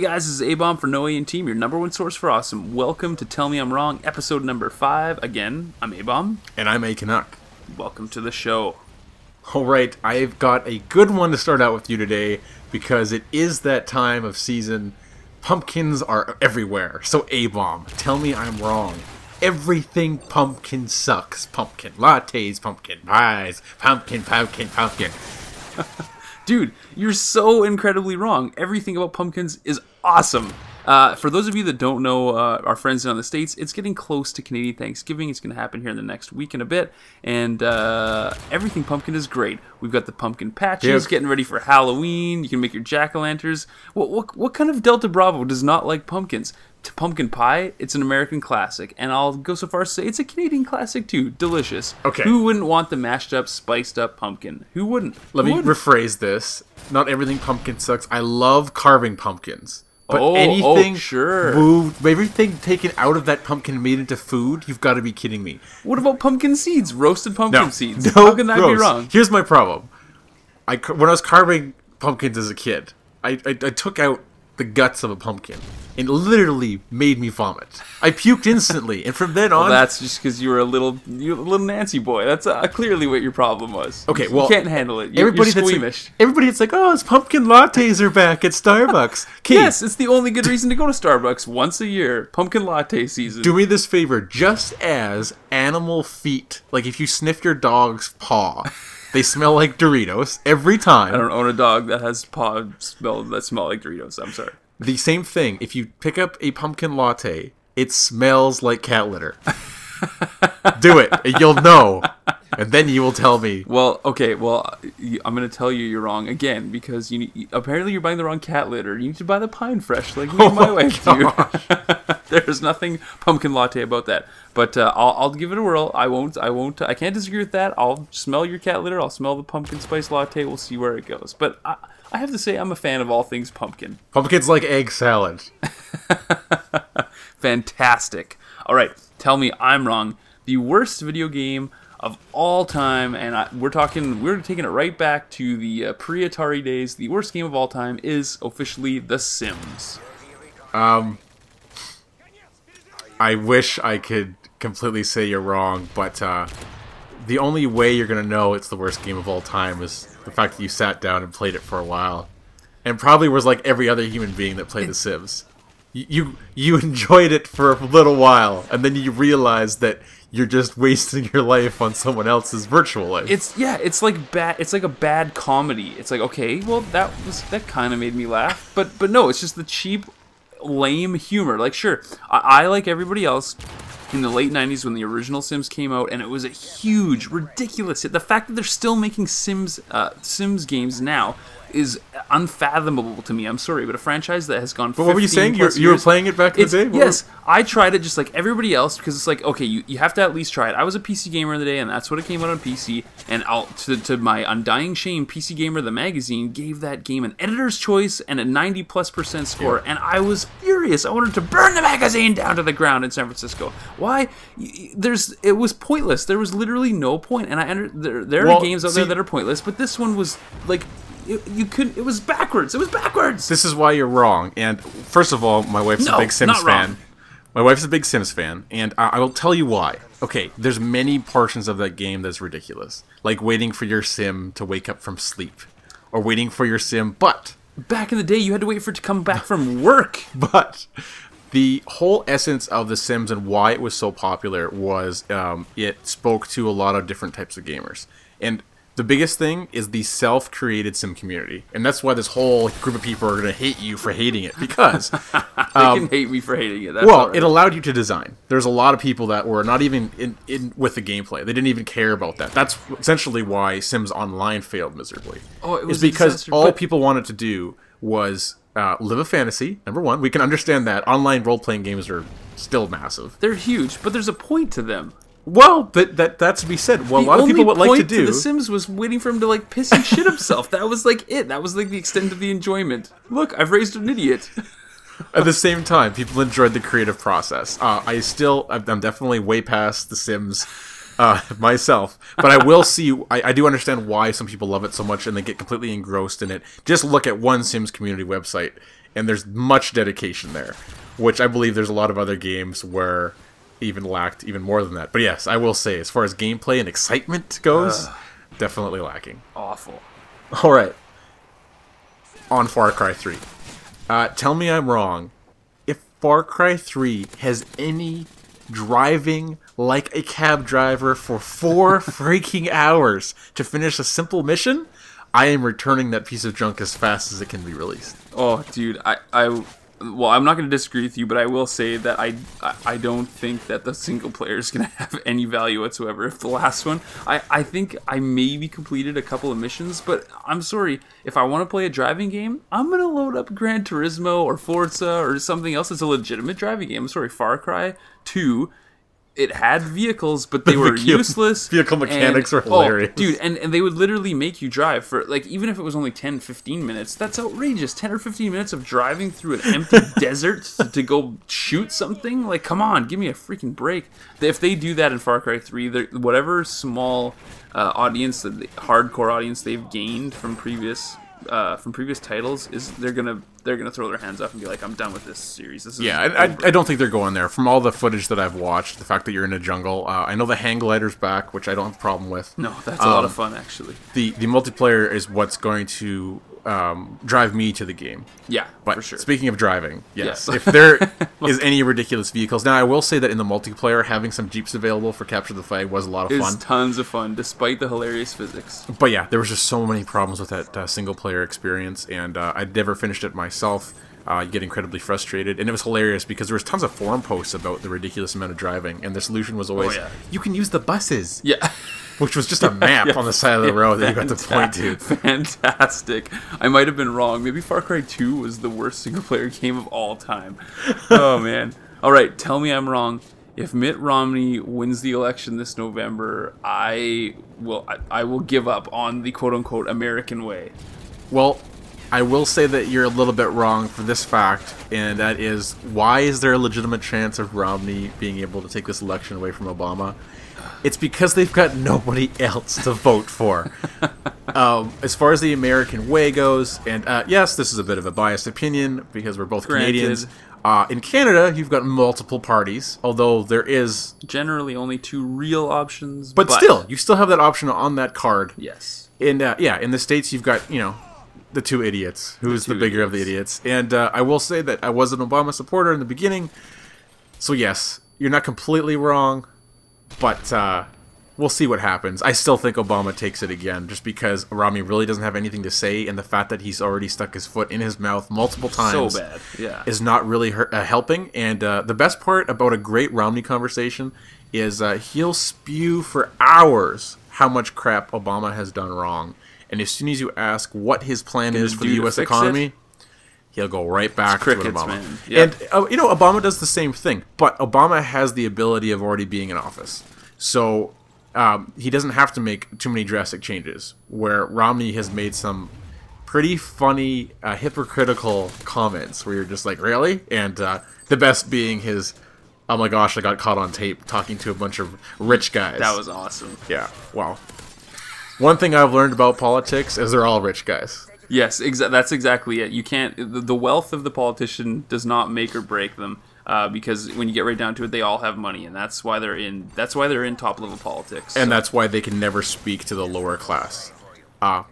guys, this is A-Bomb for noEHinTEAM, your #1 source for awesome. Welcome to Tell Me I'm Wrong, episode number 5. Again, I'm A-Bomb. And I'm A Canuck. Welcome to the show. Alright, I've got a good one to start out with you today, because it is that time of season. Pumpkins are everywhere. So A-Bomb, tell me I'm wrong. Everything pumpkin sucks. Pumpkin lattes, pumpkin pies, pumpkin. Dude, you're so incredibly wrong. Everything about pumpkins is awesome. For those of you that don't know our friends in the States, it's getting close to Canadian Thanksgiving. It's going to happen here in the next week and a bit. And everything pumpkin is great. We've got the pumpkin patches, getting ready for Halloween. You can make your jack-o'-lanterns. What kind of Delta Bravo does not like pumpkins? Pumpkin pie, it's an American classic. And I'll go so far as to say it's a Canadian classic too. Delicious. Okay. Who wouldn't want the mashed up, spiced up pumpkin? Who wouldn't? Let me rephrase this. Not everything pumpkin sucks. I love carving pumpkins. But anything moved, everything taken out of that pumpkin and made into food, you've got to be kidding me. What about pumpkin seeds? Roasted pumpkin seeds? No, how can that be wrong? Here's my problem. When I was carving pumpkins as a kid, I took out the guts of a pumpkin and it literally made me vomit. I puked instantly, and from then on... Well, that's just because you were a little Nancy boy. That's clearly what your problem was. Okay, well... You can't handle it. You're squeamish. Everybody that's like, oh, it's pumpkin lattes are back at Starbucks. Yes, it's the only good reason to go to Starbucks once a year. Pumpkin latte season. Do me this favor. Just as animal feet, like if you sniff your dog's paw... They smell like Doritos every time. I don't own a dog that has paws that smell like Doritos. I'm sorry. The same thing. If you pick up a pumpkin latte, it smells like cat litter. Do it, and you'll know. And then you will tell me. Well, okay. Well, I'm going to tell you you're wrong again because apparently you're buying the wrong cat litter. You need to buy the Pine Fresh, like me and my wife do. There's nothing pumpkin latte about that. But I'll give it a whirl. I won't. I can't disagree with that. I'll smell your cat litter. I'll smell the pumpkin spice latte. We'll see where it goes. But I have to say I'm a fan of all things pumpkin. Pumpkin's like egg salad. Fantastic. All right. Tell me I'm wrong. The worst video game of all time, and we're taking it right back to the pre-Atari days. The worst game of all time is officially The Sims. I wish I could completely say you're wrong, but the only way you're gonna know it's the worst game of all time is the fact that you sat down and played it for a while, and probably was like every other human being that played The Sims. You enjoyed it for a little while, and then you realize that you're just wasting your life on someone else's virtual life. It's like a bad comedy. It's like, okay, well that kind of made me laugh, but no, it's just the cheap, lame humor. Like, sure, I like everybody else in the late 90s when the original Sims came out, and it was a huge, ridiculous hit. The fact that they're still making Sims games now is unfathomable to me. I'm sorry, but a franchise that has gone 15 But what were you saying? You were playing it back in the day? Yes, I tried it just like everybody else because it's like, okay, you have to at least try it. I was a PC gamer in the day, and that's what it came out on PC, and to my undying shame, PC Gamer, the magazine, gave that game an editor's choice and a 90+% score, and I was furious. I wanted to burn the magazine down to the ground in San Francisco. Why? It was pointless. There was literally no point, and there are games out there that are pointless, but this one was like... It was backwards. It was backwards. This is why you're wrong. And first of all, my wife's a big Sims fan. My wife's a big Sims fan, and I will tell you why. Okay, there's many portions of that game that's ridiculous, like waiting for your Sim to wake up from sleep, or waiting for your Sim. But back in the day, you had to wait for it to come back from work. But the whole essence of The Sims and why it was so popular was it spoke to a lot of different types of gamers, and the biggest thing is the self-created sim community. And that's why this whole group of people are going to hate you for hating it. Because... they can hate me for hating it. That's well, it allowed you to design. There's a lot of people that were not even in with the gameplay. They didn't even care about that. That's essentially why Sims Online failed miserably. Oh, it was because all people wanted to do was live a fantasy, number one. We can understand that. Online role-playing games are still massive. They're huge, but there's a point to them. Well, that's to be said. Well, a lot of people would like to do. The Sims was waiting for him to like piss and shit himself. That was like it. That was like the extent of the enjoyment. Look, I've raised an idiot. At the same time, people enjoyed the creative process. I'm definitely way past The Sims myself, but I will see. I do understand why some people love it so much and they get completely engrossed in it. Just look at one Sims community website, and there's much dedication there, which I believe there's a lot of other games where even lacked even more than that. But yes, I will say, as far as gameplay and excitement goes, definitely lacking. Awful. All right, on Far Cry 3. Tell me I'm wrong. If Far Cry 3 has any driving like a cab driver for 4 freaking hours to finish a simple mission, I am returning that piece of junk as fast as it can be released. Oh, dude, well, I'm not going to disagree with you, but I will say that I don't think that the single player is going to have any value whatsoever. If the last one, I think I maybe completed a couple of missions, but I'm sorry, if I want to play a driving game, I'm going to load up Gran Turismo or Forza or something else that's a legitimate driving game. I'm sorry, Far Cry 2... It had vehicles, but they were useless. Vehicle mechanics were hilarious. Oh, dude, and they would literally make you drive for, like, even if it was only 10, 15 minutes, that's outrageous. 10 or 15 minutes of driving through an empty desert to go shoot something? Like, come on, give me a freaking break. If they do that in Far Cry 3, whatever small audience, the hardcore audience they've gained from previous titles, is they're gonna throw their hands up and be like, I'm done with this series. I don't think they're going there. From all the footage that I've watched, the fact that you're in a jungle, I know the hang glider's back, which I don't have a problem with. No, that's a lot of fun, actually. The multiplayer is what's going to drive me to the game. Yeah, but for sure. Speaking of driving, yes, if there is any ridiculous vehicles. Now, I will say that in the multiplayer, having some Jeeps available for Capture the Flag was a lot of fun. It was tons of fun, despite the hilarious physics. But yeah, there was just so many problems with that single-player experience, and I'd never finished it myself. You get incredibly frustrated, and it was hilarious because there was tons of forum posts about the ridiculous amount of driving, and the solution was always, you can use the buses. Yeah. Which was just a map on the side of the road that you got to point to. Fantastic. I might have been wrong. Maybe Far Cry 2 was the worst single-player game of all time. Oh, man. All right, tell me I'm wrong. If Mitt Romney wins the election this November, I will give up on the quote-unquote American way. Well, I will say that you're a little bit wrong for this fact, and that is, why is there a legitimate chance of Romney being able to take this election away from Obama? It's because they've got nobody else to vote for. As far as the American way goes, and yes, this is a bit of a biased opinion because we're both Canadians. In Canada, you've got multiple parties, although there is generally only 2 real options. But still, you still have that option on that card. Yes. And yeah, in the States, you've got, the 2 idiots. Who's the bigger of the idiots? And I will say that I was an Obama supporter in the beginning. So yes, you're not completely wrong. But we'll see what happens. I still think Obama takes it again, just because Romney really doesn't have anything to say, and the fact that he's already stuck his foot in his mouth multiple times is not really helping. And the best part about a great Romney conversation is he'll spew for hours how much crap Obama has done wrong. And as soon as you ask what his plan is for the U.S. economy, he'll go right back to Obama. Man. Yep. And, Obama does the same thing, but Obama has the ability of already being in office. So he doesn't have to make too many drastic changes, where Romney has made some pretty funny, hypocritical comments where you're just like, really? And the best being his, oh my gosh, I got caught on tape talking to a bunch of rich guys. That was awesome. Yeah, wow. One thing I've learned about politics is they're all rich guys. Yes, that's exactly it. You can't. The wealth of the politician does not make or break them, because when you get right down to it, they all have money, and that's why they're in. That's why they're in top level politics. And that's why they can never speak to the lower class,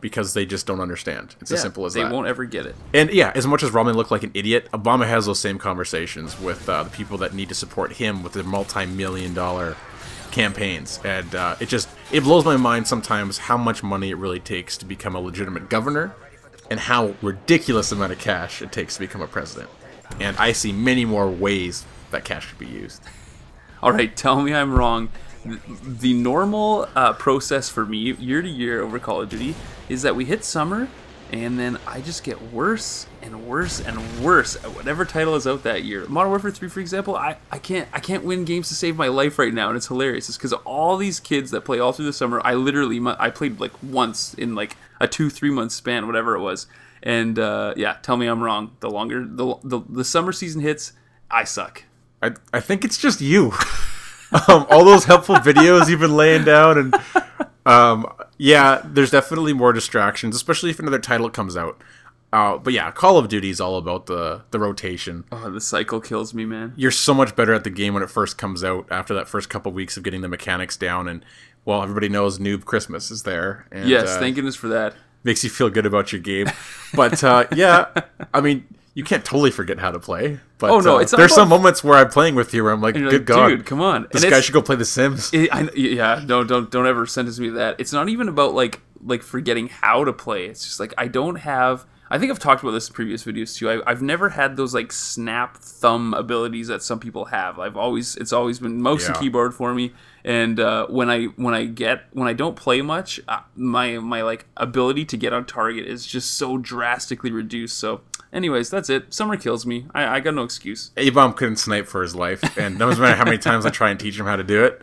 because they just don't understand. It's as simple as that. They won't ever get it. And yeah, as much as Romney looked like an idiot, Obama has those same conversations with the people that need to support him with their multi-million-dollar campaigns, and it blows my mind sometimes how much money it really takes to become a legitimate governor, and how ridiculous amount of cash it takes to become a president. And I see many more ways that cash could be used. All right, tell me I'm wrong. The normal process for me, year to year over Call of Duty, is that we hit summer, and then I just get worse and worse and worse at whatever title is out that year. Modern Warfare 3, for example, I can't win games to save my life right now, and it's hilarious. It's because all these kids that play all through the summer, I played like once in like a 2-3 month span, whatever it was. And yeah, tell me I'm wrong. The longer the summer season hits, I suck. I think it's just you. All those helpful videos you've been laying down, and yeah, there's definitely more distractions, especially if another title comes out. But yeah, Call of Duty is all about the rotation. Oh, the cycle kills me, man. You're so much better at the game when it first comes out, after that first couple weeks of getting the mechanics down, and, well, everybody knows Noob Christmas is there. And, yes, thank goodness for that. Makes you feel good about your game. But, yeah, I mean, you can't totally forget how to play. But, oh, no, it's there's some moments where I'm playing with you where I'm like, good God. Dude, come on. This guy should go play The Sims. Yeah, don't ever sentence me to that. It's not even about, like forgetting how to play. It's just, like, I don't have... I think I've talked about this in previous videos too. I've never had those like snap thumb abilities that some people have. It's always been mouse and keyboard for me. And when I don't play much, my like ability to get on target is just so drastically reduced. So, anyways, that's it. Summer kills me. I got no excuse. A-Bomb couldn't snipe for his life, and no matter how many times I try and teach him how to do it,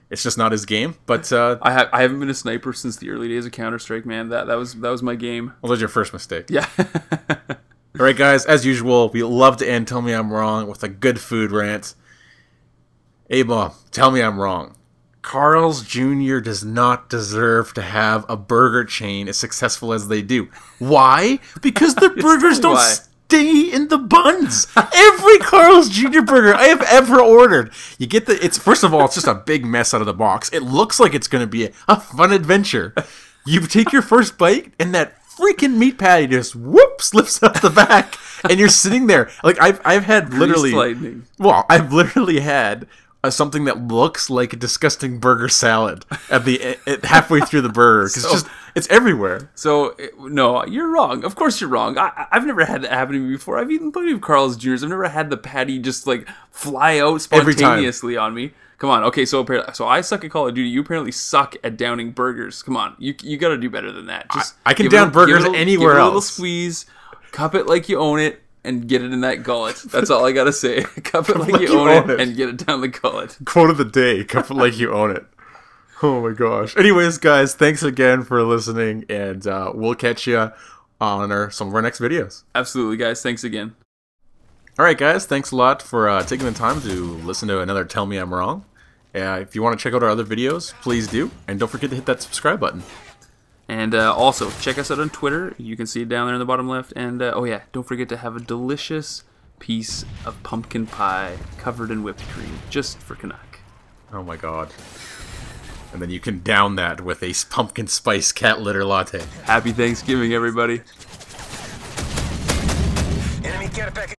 it's just not his game. But I haven't been a sniper since the early days of Counter-Strike, man. That was my game. Well, that was your first mistake. Yeah. All right, guys. As usual, we love to end Tell Me I'm Wrong with a good food rant. A-Bomb, tell me I'm wrong. Carl's Jr. does not deserve to have a burger chain as successful as they do. Why? Because the burgers don't stay in the buns. Every Carl's Jr. burger I have ever ordered, you get it's first of all, it's just a big mess out of the box. It looks like it's going to be a fun adventure. You take your first bite, and that freaking meat patty just slips out the back, and you're sitting there like I've had literally. Well, I've literally had something that looks like a disgusting burger salad at halfway through the burger, because it's everywhere. So no, you're wrong. Of course you're wrong. I've never had that happen to me before. I've eaten plenty of Carl's Jr.'s. I've never had the patty just like fly out spontaneously on me. Come on. Okay, so I suck at Call of Duty. You apparently suck at downing burgers. Come on, you got to do better than that. Just I can down burgers anywhere give it else. A little squeeze, cup it like you own it, and get it in that gullet. That's all I gotta say. Cup it like you own it, and get it down the gullet. Quote of the day: cup it like you own it. Oh my gosh. Anyways, guys, thanks again for listening, and we'll catch you on some of our next videos. Absolutely, guys. Thanks again. All right, guys. Thanks a lot for taking the time to listen to another Tell Me I'm Wrong. If you want to check out our other videos, please do, and don't forget to hit that subscribe button. And also, check us out on Twitter. You can see it down there in the bottom left. And, oh yeah, don't forget to have a delicious piece of pumpkin pie covered in whipped cream, just for Canuck. Oh my God. And then you can down that with a pumpkin spice cat litter latte. Happy Thanksgiving, everybody. Enemy, get it back.